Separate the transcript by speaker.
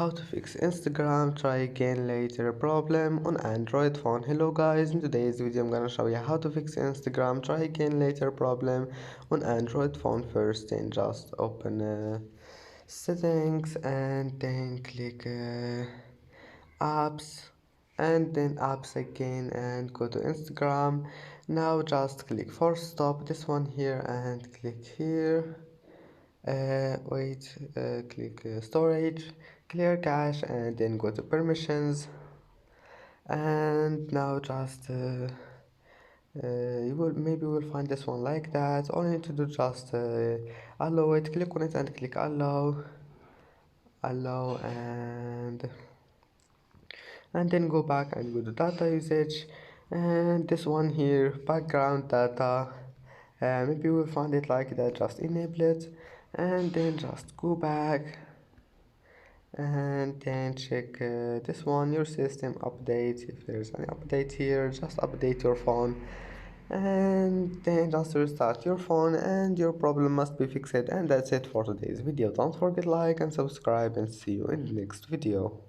Speaker 1: how to fix Instagram try again later problem on Android phone. Hello guys, in today's video I'm gonna show you how to fix Instagram try again later problem on Android phone. First then just open settings and then click apps and then apps again and go to Instagram. Now just click force stop, this one here, and click here. Click storage, clear cache, and then go to permissions. And now just you will find this one like that. All you need to do just allow it, click on it and click allow, and then go back and go to data usage, and this one here, background data. Maybe you will find it like that, just enable it and then just go back and then check this one, your system update. If there's any update here, just update your phone and then just restart your phone and your problem must be fixed. And that's it for today's video. Don't forget like and subscribe, and see you in the next video.